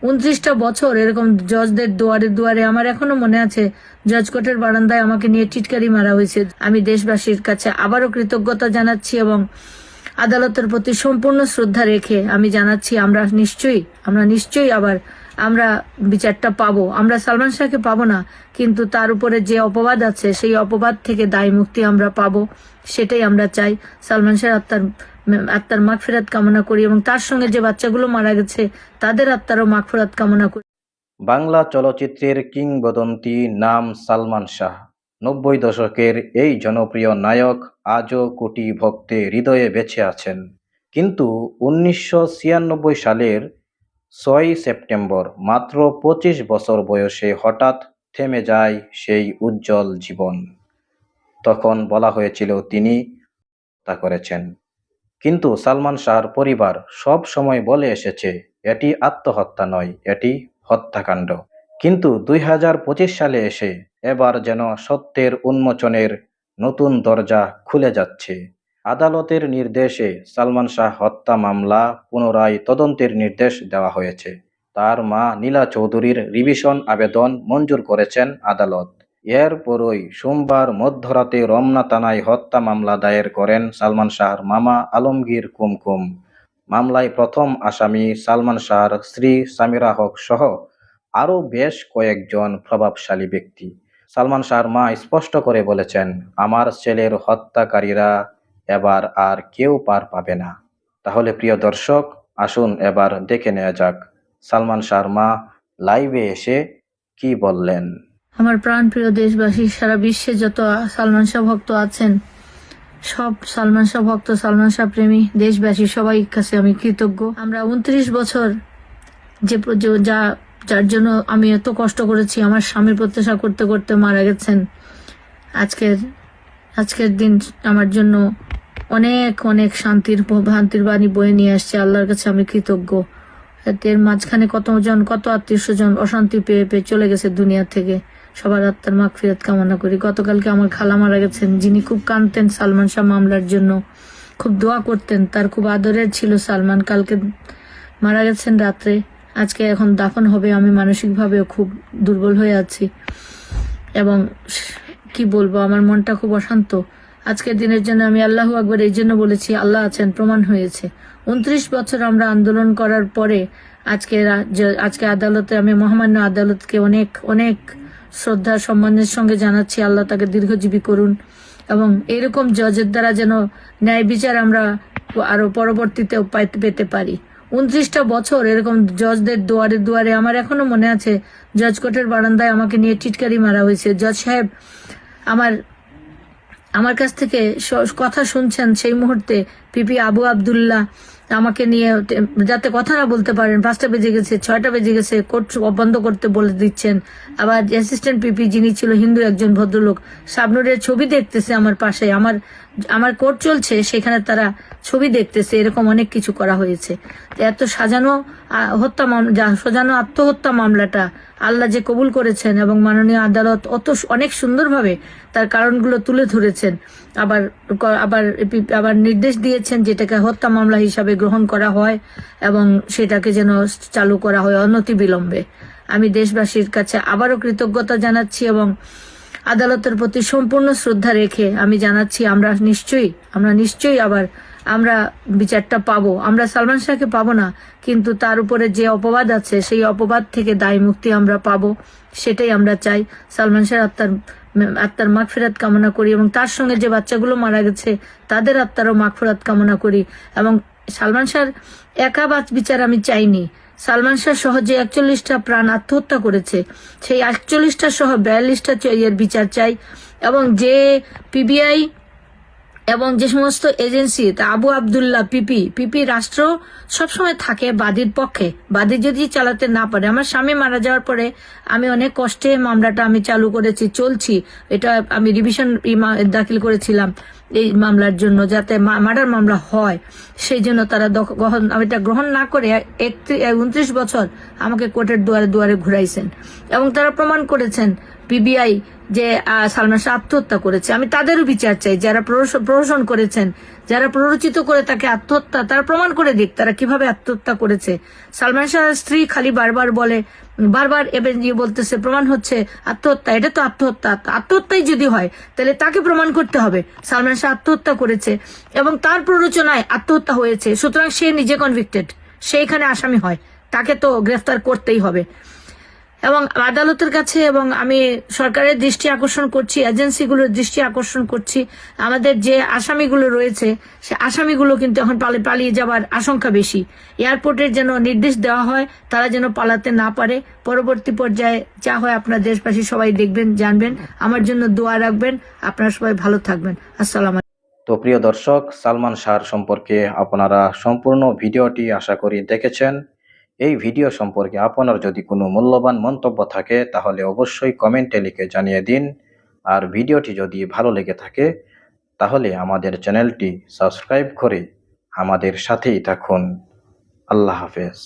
29টা বছর এরকম জজদের দুয়ারে দুয়ারে আমার এখনো মনে আছে জজ কোর্টের বারান্দায় আমাকে নিয়ে টিটকারি মারা হয়েছে। আমি দেশবাসীর কাছে আবারও কৃতজ্ঞতা জানাচ্ছি এবং আদালতের প্রতি সম্পূর্ণ শ্রদ্ধা রেখে আমি জানাচ্ছি আমরা নিশ্চয়ই আবার আমরা বিচারটা পাবো। আমরা সালমান শাহকে পাবো না, কিন্তু তার উপরে যে অপবাদ আছে সেই অপবাদ থেকে দায় মুক্তি আমরা পাবো, সেটাই আমরা চাই। সালমান শাহ আত্মার মাগফিরাত কামনা করি এবং তার সঙ্গে যে বাচ্চাগুলো মারা গেছে তাদের আত্মারও মাগফিরাত কামনা করি। বাংলা চলচ্চিত্রের কিংবদন্তি নাম সালমান শাহ। 90 দশকের এই জনপ্রিয় নায়ক আজও কোটি ভক্তের হৃদয়ে বেঁচে আছেন। কিন্তু 1996 সালের 6 সেপ্টেম্বর মাত্র 25 বছর বয়সে হঠাৎ থেমে যায় সেই উজ্জ্বল জীবন। তখন বলা হয়েছিল তিনি হত্যা করেছেন, কিন্তু সালমান শাহর পরিবার সব সময় বলে এসেছে এটি আত্মহত্যা নয়, এটি হত্যাকাণ্ড। কিন্তু 2025 সালে এসে এবার যেন সত্যের উন্মোচনের নতুন দরজা খুলে যাচ্ছে। আদালতের নির্দেশে সালমান শাহ হত্যা মামলা পুনরায় তদন্তের নির্দেশ দেওয়া হয়েছে। তার মা নীলা চৌধুরীর রিভিশন আবেদন মঞ্জুর করেছেন আদালত। এরপরই সোমবার মধ্যরাতে রমনা থানায় হত্যা মামলা দায়ের করেন সালমান শাহর মামা আলমগীর কুমকুম। মামলায় প্রথম আসামি সালমান শাহর স্ত্রী সামিরা হক সহ আরও বেশ কয়েকজন প্রভাবশালী ব্যক্তি। সালমান শাহর মা স্পষ্ট করে বলেছেন, আমার ছেলের হত্যাকারীরা এবার আর কেউ পার পাবে না। তাহলে প্রিয় দর্শক, আসুন এবার দেখে নেওয়া যাক সালমান শাহর মা লাইভে এসে কি বললেন। আমার প্রাণপ্রিয় দেশবাসী, সারা বিশ্বে যত সালমান শাহ ভক্ত আছেন, সব সালমান শাহ ভক্ত, সালমান শাহ প্রেমী দেশবাসী সবাই কাছে আমি কৃতজ্ঞ। আমরা 29 বছর যার জন্য আমি এত কষ্ট করেছি, আমার স্বামীর প্রত্যাশা করতে করতে মারা গেছেন। আজকের দিন আমার জন্য অনেক অনেক শান্তির বাণী বয়ে নিয়ে আসছে। আল্লাহর কাছে আমি কৃতজ্ঞ। এর মাঝখানে কত আত্মীয় স্বজন অশান্তি পেয়ে পেয়ে চলে গেছে দুনিয়া থেকে। সবার আত্মার মাগফিরাত কামনা করি। গতকালকে আমার খালা মারা গেছেন, যিনি খুব কাঁদতেন সালমান শাহ মামলার জন্য, খুব দোয়া করতেন, তার খুব আদরের ছিল সালমান। কালকে মারা গেছেন রাত্রে, আজকে এখন দাফন হবে। আমি মানসিকভাবেও খুব দুর্বল হয়ে আছি এবং কি বলবো, আমার মনটা খুব অশান্ত। আজকের দিনের জন্য আমি আল্লাহু আকবার এই জন্য বলেছি, আল্লাহ আছেন, প্রমাণ হয়েছে। 29 বছর আমরা আন্দোলন করার পরে আজকে আদালতে আমি মহামান্য আদালতকে অনেক অনেক শ্রদ্ধা সম্মানের সঙ্গে জানাচ্ছি, আল্লাহ তাকে দীর্ঘজীবী করুন এবং এরকম জজের দ্বারা যেন ন্যায় বিচার আমরা আরো পরবর্তীতেও পেতে পারি। 29টা বছর এরকম জজদের দুয়ারে দুয়ারে আমার এখনো মনে আছে জজ কোর্টের বারান্দায় আমাকে নিয়ে টিটকারি মারা হয়েছে। জজ সাহেব আমার কাছ থেকে কথা শুনছেন সেই মুহূর্তে পিপি আবু আবদুল্লাহ আমাকে নিয়ে যাতে কথা না বলতে পারেন, 5টা বেজে গেছে, 6টা বেজে গেছে, কোর্ট বন্ধ করতে বলে দিচ্ছেন। আবার অ্যাসিস্ট্যান্ট পিপি যিনি ছিল হিন্দু একজন ভদ্রলোক, শাবনুরের ছবি দেখতেছে আমার পাশে, আমার কোর্ট চলছে সেখানে তারা ছবি দেখতেছে। এরকম অনেক কিছু করা হয়েছে। এত সাজানো আত্মহত্যা মামলাটা আল্লাহ যে কবুল করেছেন এবং মাননীয় আদালত অনেক সুন্দরভাবে তার কারণগুলো তুলে ধরেছেন। আবার নির্দেশ দিয়েছেন যেটাকে হত্যা মামলা হিসাবে গ্রহণ করা হয় এবং সেটাকে যেন চালু করা হয় অনতিবিলম্বে। আমি দেশবাসীর কাছে আবারও কৃতজ্ঞতা জানাচ্ছি এবং আদালতের প্রতি সম্পূর্ণ শ্রদ্ধা রেখে আমি জানাচ্ছি আমরা নিশ্চয়ই আবার আমরা বিচারটা পাবো। আমরা সালমান শাহকে পাবো না, কিন্তু তার উপরে যে অপবাদ আছে সেই অপবাদ থেকে দায় মুক্তি আমরা পাবো, সেটাই আমরা চাই। সালমান শাহ আত্মার মাগফিরাত কামনা করি এবং তার সঙ্গে যে বাচ্চাগুলো মারা গেছে তাদের আত্মারও মাগফিরাত কামনা করি এবং সালমান শাহর একা বিচার আমি চাইনি। সালমান শাহ সহ যে 41টা প্রাণ আত্মহত্যা করেছে সেই 41টা সহ 42টা এর বিচার চাই এবং যে পিবিআই এবং যে সমস্ত এজেন্সি আবু আবদুল্লাহ পিপি রাষ্ট্র সবসময় থাকে বাদীর পক্ষে। বাদী যদি চালাতে না পারে, আমার স্বামী মারা যাওয়ার পরে আমি অনেক কষ্টে মামলাটা আমি চালু করেছি, চলছি। এটা আমি রিভিশন দাখিল করেছিলাম এই মামলার জন্য, যাতে মার্ডার মামলা হয়। সেই জন্য তারা এটা গ্রহণ না করে 29 বছর আমাকে কোর্টের দুয়ারে দুয়ারে ঘুরাইছেন এবং তারা প্রমাণ করেছেন পিবিআই যে সালমান শাহ আত্মহত্যা করেছে, আমি তাদেরও বিচার চাই। যারা প্রহসন করেছেন, যারা প্ররোচিত করে তাকে আত্মহত্যা, তারা প্রমাণ করে দিক তারা কিভাবে আত্মহত্যা করেছে। সালমান শাহের স্ত্রী খালি বারবার বলে, বারবার এবেনজি বলতেছে প্রমাণ হচ্ছে আত্মহত্যা, এটা তো আত্মহত্যা। আত্মহত্যাই যদি হয় তাহলে তাকে প্রমাণ করতে হবে সালমান শাহ আত্মহত্যা করেছে এবং তার প্ররোচনায় আত্মহত্যা হয়েছে। সুতরাং সে নিজে কনভিক্টেড, সে এখানে আসামি হয়, তাকে তো গ্রেফতার করতেই হবে। এবং আদালতের কাছে এবং আমি সরকারের দৃষ্টি আকর্ষণ করছি, এজেন্সিগুলোর দৃষ্টি আকর্ষণ করছি, আমাদের যে আসামিগুলো রয়েছে সে আসামিগুলো কিন্তু এখন পালিয়ে যাবার আশঙ্কা বেশি। এয়ারপোর্টের যেন নির্দেশ দেওয়া হয় তারা যেন পালাতে না পারে। পরবর্তী পর্যায়ে যা হয় আপনার দেশবাসী সবাই দেখবেন, জানবেন। আমার জন্য দোয়া রাখবেন। আপনারা সবাই ভালো থাকবেন। আসসালাম। তো প্রিয় দর্শক, সালমান শাহর সম্পর্কে আপনারা সম্পূর্ণ ভিডিওটি আশা করি দেখেছেন। এই ভিডিও সম্পর্কে আপনার যদি কোনো মূল্যবান মন্তব্য থাকে তাহলে অবশ্যই কমেন্টে লিখে জানিয়ে দিন। আর ভিডিওটি যদি ভালো লেগে থাকে তাহলে আমাদের চ্যানেলটি সাবস্ক্রাইব করে আমাদের সাথেই থাকুন। আল্লাহ হাফেজ।